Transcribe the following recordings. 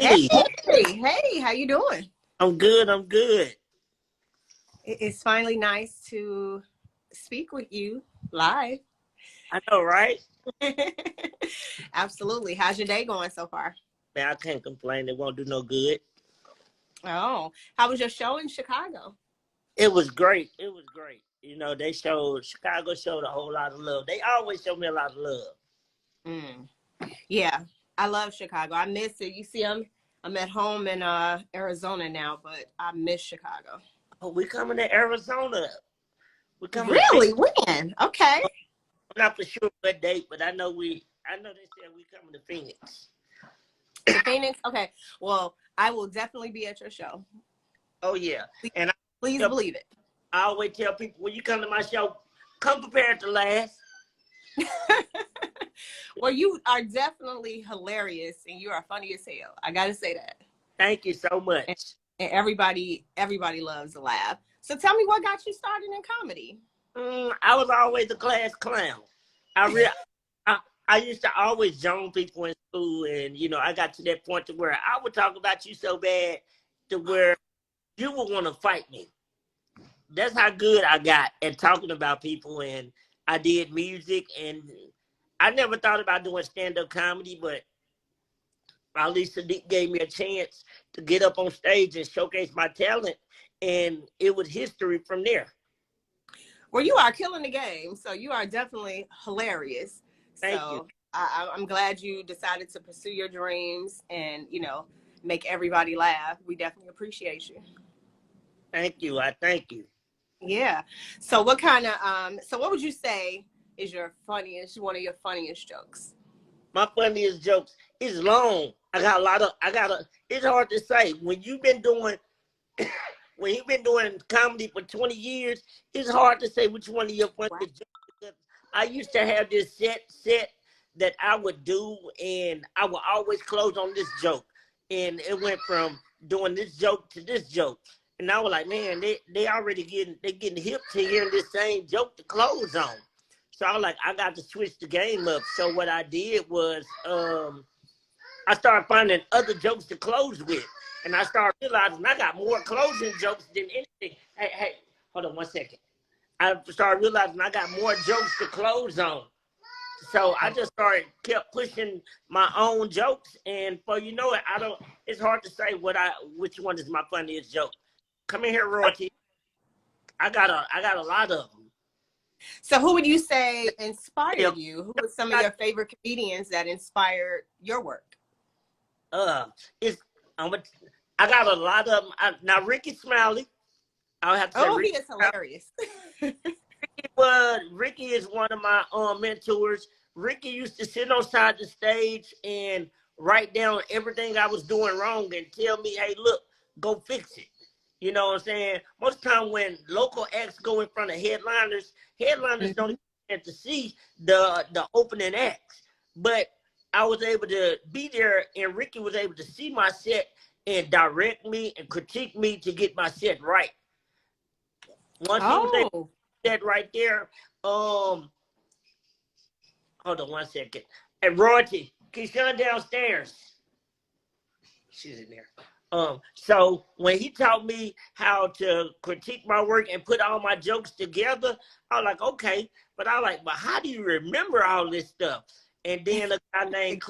Hey, Hey, how you doing? I'm good. I'm good. It's finally nice to speak with you live. I know, right? Absolutely. How's your day going so far? Man, I can't complain. It won't do no good. Oh, how was your show in Chicago? It was great. It was great. Chicago showed a whole lot of love. They always show me a lot of love. Mm. Yeah, I love Chicago. I miss it. You see, I'm at home in Arizona now, but I miss Chicago. Oh, we coming to Arizona. We coming to Phoenix. Really? When? Okay. I'm not for sure what date, but I know they said we coming to Phoenix. To Phoenix? Okay. Well, I will definitely be at your show. Oh yeah. And Please believe it. I always tell people when you come to my show, come prepared to laugh. Well, you are definitely hilarious and you are funny as hell. I gotta say that. Thank you so And, much. and everybody loves to laugh. So tell me what got you started in comedy? I was always a class clown. I re- I used to always join people in school, and I got to that point to where I would talk about you so bad to where you would want to fight me. That's how good I got at talking about people, and I did music, and I never thought about doing stand-up comedy, but Lisa gave me a chance to get up on stage and showcase my talent, and it was history from there. Well, you are killing the game. So you are definitely hilarious. Thank you. So I'm glad you decided to pursue your dreams and, make everybody laugh. We definitely appreciate you. Thank you. I thank you. Yeah. So what would you say is one of your funniest jokes? My funniest jokes is long. It's hard to say. When you've been doing comedy for 20 years, it's hard to say which one of your Right. funniest jokes. Because I used to have this set that I would do, and I would always close on this joke. And it went from doing this joke to this joke. And I was like, man, they already getting hip to hearing this same joke to close on. So I was like, I got to switch the game up. So what I did was I started finding other jokes to close with. And I started realizing I got more closing jokes than anything. Hey, hold on 1 second. I started realizing I got more jokes to close on. So I just kept pushing my own jokes. And for it's hard to say which one is my funniest joke. Come in here, Royalty. I got a lot of them. So who would you say inspired you? Who were some of your favorite comedians that inspired your work? It's I got a lot of them. Now Ricky Smiley, I'll have to say. Oh, he is hilarious. Ricky is one of my mentors. Ricky used to sit on side the stage and write down everything I was doing wrong and tell me, hey, look, go fix it. You know what I'm saying? Most of the time when local acts go in front of headliners don't even get to see the opening acts. But I was able to be there, and Ricky was able to see my set and direct me and critique me to get my set right. Once he was able to do that right there, hold on 1 second. And Royalty, Keyshawn downstairs. She's in there. So when he taught me how to critique my work and put all my jokes together, I was like, okay. But how do you remember all this stuff? And then a guy named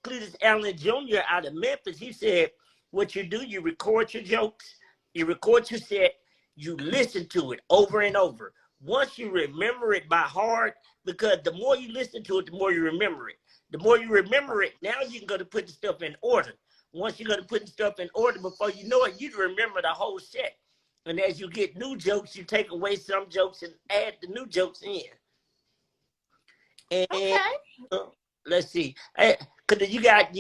Cletus Allen Jr. out of Memphis, he said, what you do, you record your jokes, you record your set, you listen to it over and over. Once you remember it by heart, because the more you listen to it, the more you remember it. The more you remember it, now you can go to put the stuff in order. Once you go to put stuff in order, before you know it, you remember the whole set. And as you get new jokes, you take away some jokes and add the new jokes in. And let's see, because you got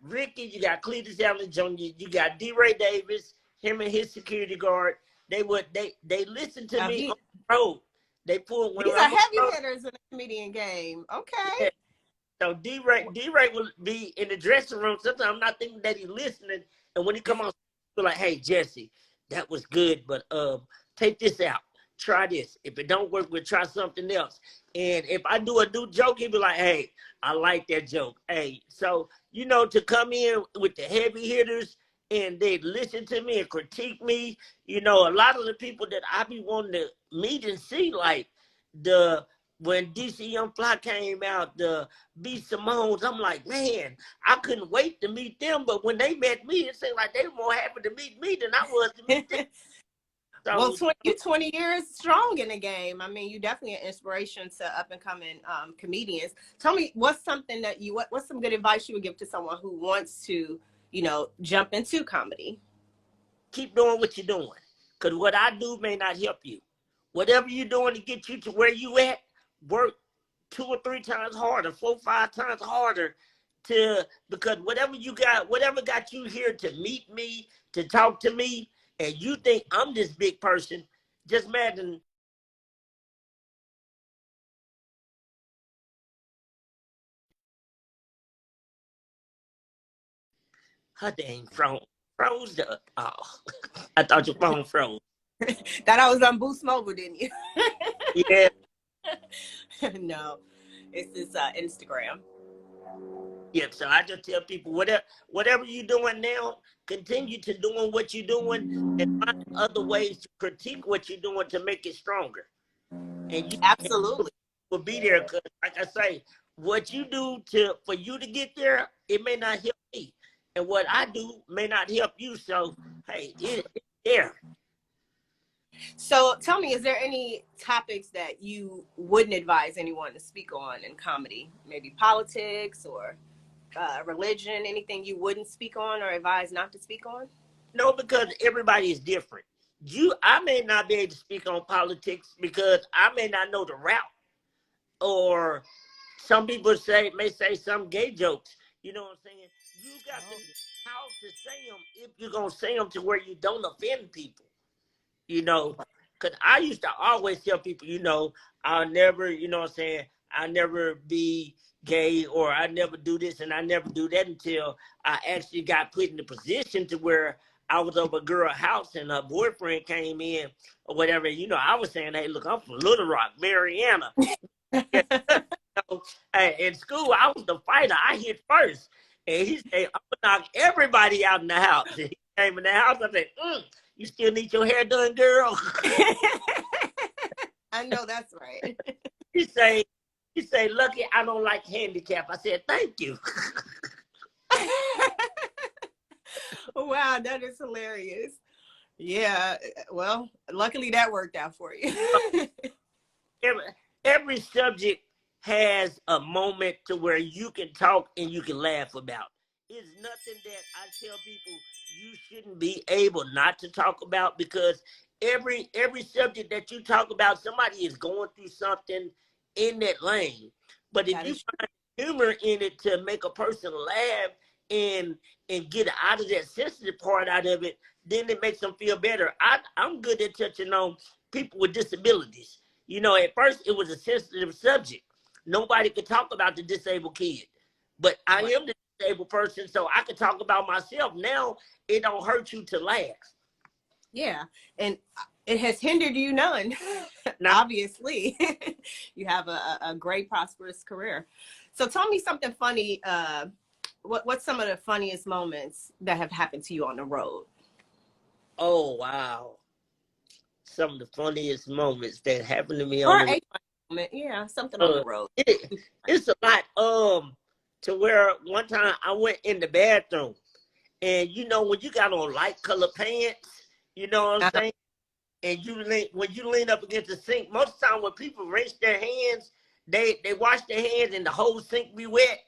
Ricky, you got Cletus Allen Jr., you got D-Ray Davis, him and his security guard. They listen to me on the road. They pull when these are heavy hitters in the comedian game. Okay. Yeah. So D-Ray will be in the dressing room. Sometimes I'm not thinking that he's listening. And when he come on, he'll be like, hey, Jessie, that was good, but take this out. try this. If it don't work, we'll try something else. And if I do a new joke, he'll be like, hey, I like that joke. Hey, so, you know, to come in with the heavy hitters and they listen to me and critique me, you know, a lot of the people that I be wanting to meet and see, like when DC Young Fly came out, the B. Simone's, I'm like, man, I couldn't wait to meet them. But when they met me, it seemed like they were more happy to meet me than I was to meet them. So, well, you 20 years strong in the game. I mean, you definitely an inspiration to up and coming comedians. Tell me, what's something that what's some good advice you would give to someone who wants to, you know, jump into comedy? keep doing what you're doing. Because what I do may not help you. Whatever you're doing to get you to where you at, work 2 or 3 times harder, 4 or 5 times harder because whatever got you here to meet me, to talk to me, and you think I'm this big person, just imagine her dang phone froze up. Oh, I thought your phone froze. Thought I was on Boost Mobile, didn't you? Yeah. No, it's this Instagram. Yeah, so I just tell people, whatever you're doing now, continue to doing what you're doing and find other ways to critique what you're doing to make it stronger. And you Absolutely will be there because, like I say, what you do for you to get there, it may not help me. And what I do may not help you. So, hey, it's there. So tell me, is there any topics that you wouldn't advise anyone to speak on in comedy? Maybe politics or religion, anything you wouldn't speak on or advise not to speak on? No, because everybody is different. I may not be able to speak on politics because I may not know the route. Or some people may say some gay jokes. You know what I'm saying? You got to know how to say them if you're going to say them to where you don't offend people. You know, because I used to always tell people, you know, I'll never, you know what I'm saying, I'll never be gay or I never do this and I never do that until I actually got put in the position to where I was over a girl's house and her boyfriend came in or whatever. You know, I was saying, hey, look, I'm from Little Rock, Mariana. Yeah, so, hey, in school, I was the fighter. I hit first. And he said, I'm going to knock everybody out in the house. And he came in the house. I said, you still need your hair done, girl? I know that's right. He say, lucky I don't like handicap. I said, thank you. Wow, that is hilarious. Yeah, well, luckily that worked out for you. Every subject has a moment to where you can talk and you can laugh about. It's nothing that I tell people you shouldn't be able not to talk about because every subject that you talk about, somebody is going through something in that lane. But if you find humor in it to make a person laugh and get out of that sensitive part out of it, then it makes them feel better. I'm good at touching on people with disabilities. You know, at first it was a sensitive subject. Nobody could talk about the disabled kid. But I am the disabled person, so I can talk about myself. Now it don't hurt you to laugh. Yeah, and it has hindered you none. Obviously, you have a great, prosperous career. So tell me something funny. What's some of the funniest moments that have happened to you on the road? Oh, wow. Some of the funniest moments that happened to me on the road. Moment. Yeah, something on the road. It's a lot. To where one time I went in the bathroom, and you know when you got on light color pants, you know what I'm saying, and when you lean up against the sink, most of the time when people rinse their hands, they wash their hands and the whole sink be wet.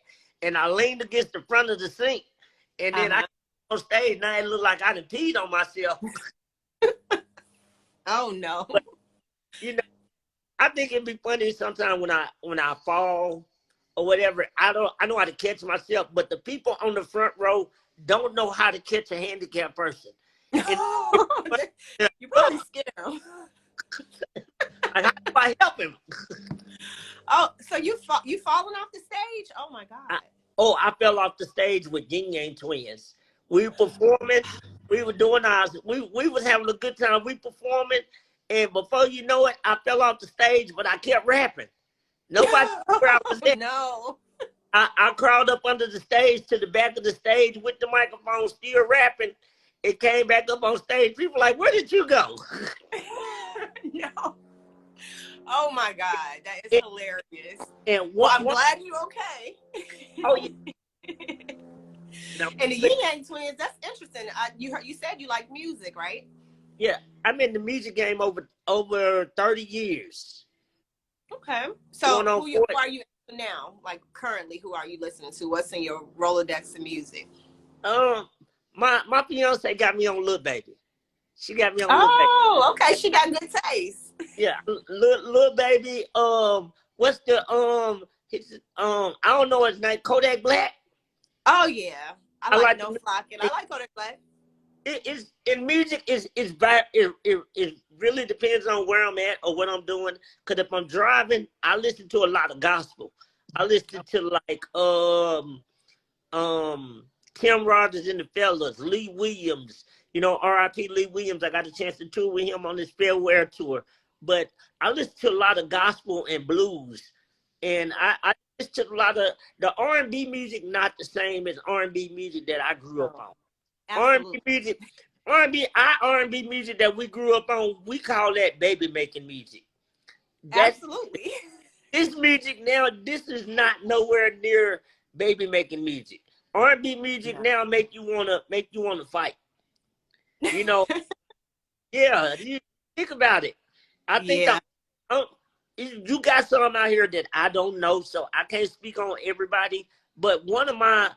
And I leaned against the front of the sink, and then I got on stage, and it looked like I done peed on myself. Oh no! But, you know, I think it'd be funny sometimes when I fall or whatever. I know how to catch myself, but the people on the front row don't know how to catch a handicapped person. You probably scare them. Like, how do I help him? Oh, so you falling off the stage? Oh my God! I fell off the stage with Yin Yang twins. We were performing. We were doing ours. We was having a good time. We performing, And before you know it, I fell off the stage, but I kept rapping. Nobody knew where I was at. No. I crawled up under the stage to the back of the stage with the microphone, still rapping. It came back up on stage. People like, where did you go? No. Oh my God, that is hilarious. And well, I'm glad you're okay. Oh yeah. And the Yin Yang Twins, that's interesting. You said you like music, right? Yeah, I'm in the music game over 30 years. Okay. So who are you now? Like currently, who are you listening to? What's in your Rolodex of music? My fiance got me on Lil Baby. She got me on Lil Baby. Oh, okay. She got good taste. Yeah, Lil Baby. What's the I don't know his name. Kodak Black. Oh yeah, I like No Flock, and I like Kodak Black. It is in music. It really depends on where I'm at or what I'm doing. Cause if I'm driving, I listen to a lot of gospel. I listen to like Tim Rogers and the Fellas, Lee Williams. You know, R.I.P. Lee Williams. I got a chance to tour with him on this farewell tour. But I listen to a lot of gospel and blues, and I listen to a lot of the R&B music. Not the same as R&B music that I grew up on. R&B music, R&B music that we grew up on, we call that baby making music. Absolutely. This music now, this is not nowhere near baby making music. R&B music now make you wanna fight. You know, yeah. You think about it. I think you got some out here that I don't know, so I can't speak on everybody. But one of the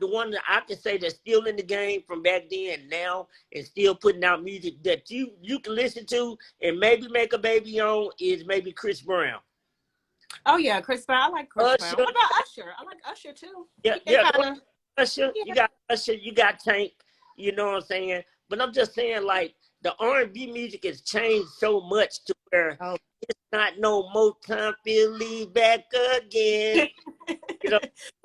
one that I can say that's still in the game from back then and now and still putting out music that you can listen to and maybe make a baby on is maybe Chris Brown. Oh yeah, Chris Brown. I like Chris Brown. What about Usher? I like Usher too. Yeah. Usher, you got Usher, you got Tank. You know what I'm saying? But I'm just saying, like, the R&B music has changed so much to where it's not no more time Philly back again. You know,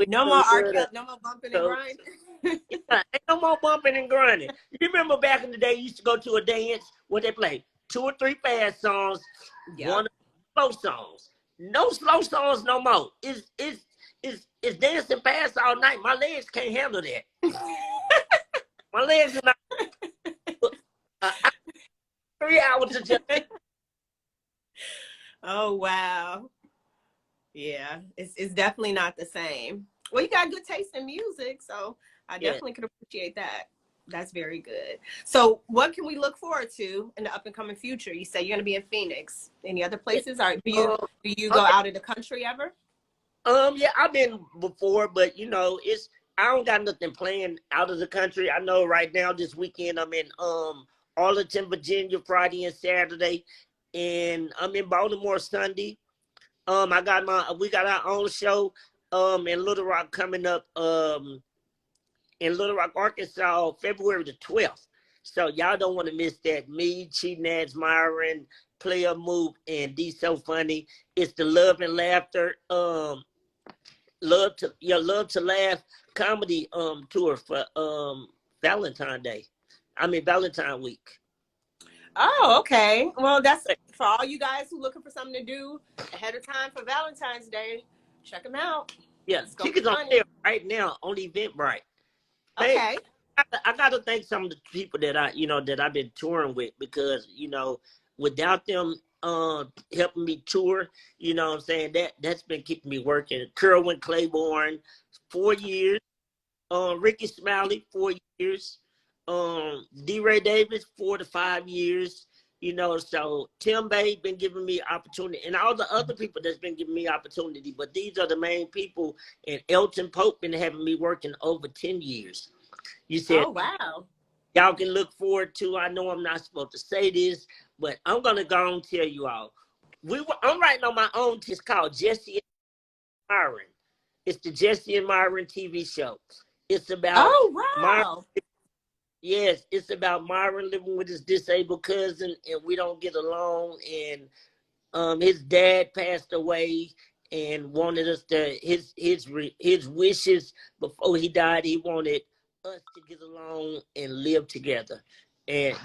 no more no more bumping and grinding. Ain't no more bumping and grinding. You remember back in the day, you used to go to a dance where they play 2 or 3 fast songs, 1 slow songs. No slow songs no more. It's dancing fast all night. My legs can't handle that. My legs are not 3 hours of just. Oh wow. Yeah, it's definitely not the same. Well, you got good taste in music, so I definitely could appreciate that. That's very good. So what can we look forward to in the up and coming future? You say you're going to be in Phoenix. Any other places? Or do you go out of the country ever? Yeah, I've been before, but you know, I don't got nothing planned out of the country. I know right now this weekend I'm in Arlington, Virginia, Friday and Saturday, and I'm in Baltimore Sunday. We got our own show in Little Rock coming up in Little Rock, Arkansas, February the 12th. So y'all don't want to miss that. Me, Cheating Ads, Myron, Player Move, and D So Funny. It's the Love and Laughter Love to Laugh comedy tour for Valentine week. Oh, okay. Well, that's for all you guys who looking for something to do ahead of time for Valentine's Day. Check them out. Yeah, tickets on there right now on Eventbrite. Okay. I gotta thank some of the people that I've been touring with, because without them helping me tour, you know what I'm saying, that's been keeping me working. Kerwin Claiborne, 4 years. Ricky Smiley, 4 years. D. Ray Davis, 4 to 5 years. So Tim Bay been giving me opportunity, and all the other people that's been giving me opportunity. But these are the main people, and Elton Pope been having me working over 10 years. You said, oh, wow. Y'all can look forward to, I know I'm not supposed to say this, but I'm going to go and tell you all. I'm writing on my own. It's called Jessie and Myron. It's the Jessie and Myron TV show. It's about Myron. Yes, it's about Myron living with his disabled cousin, and we don't get along. And his dad passed away, and wanted us to his wishes before he died. He wanted us to get along and live together. and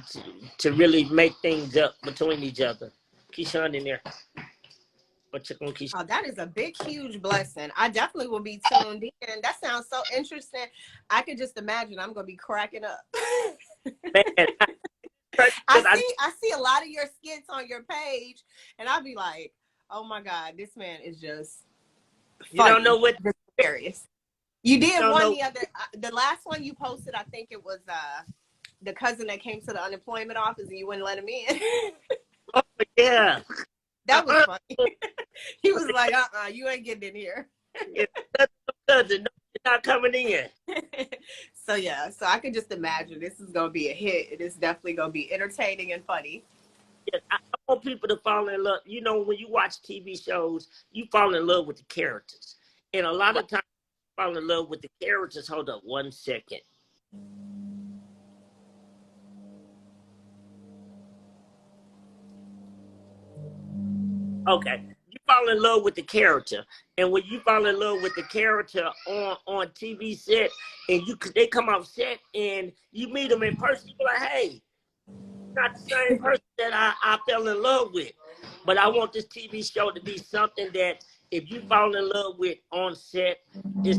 to really make things up between each other. Keyshawn in there. Oh, that is a big, huge blessing. I definitely will be tuned in. That sounds so interesting. I could just imagine I'm going to be cracking up. Man, I see a lot of your skits on your page, and I'll be like, oh my God, this man is just funny. You don't know what hilarious. You did one the last one you posted, I think it was the cousin that came to the unemployment office and you wouldn't let him in. Oh yeah. That was funny. He was like, you ain't getting in here. Cousin, you're not coming in. So yeah, so I can just imagine this is gonna be a hit. It is definitely gonna be entertaining and funny. Yeah, I want people to fall in love. You know, when you watch TV shows, you fall in love with the characters. And a lot of times you fall in love with the characters. Hold up 1 second. Okay. You fall in love with the character. And when you fall in love with the character on TV set and they come off set and you meet them in person, you're like, hey, not the same person that I fell in love with. But I want this TV show to be something that if you fall in love with on set, it's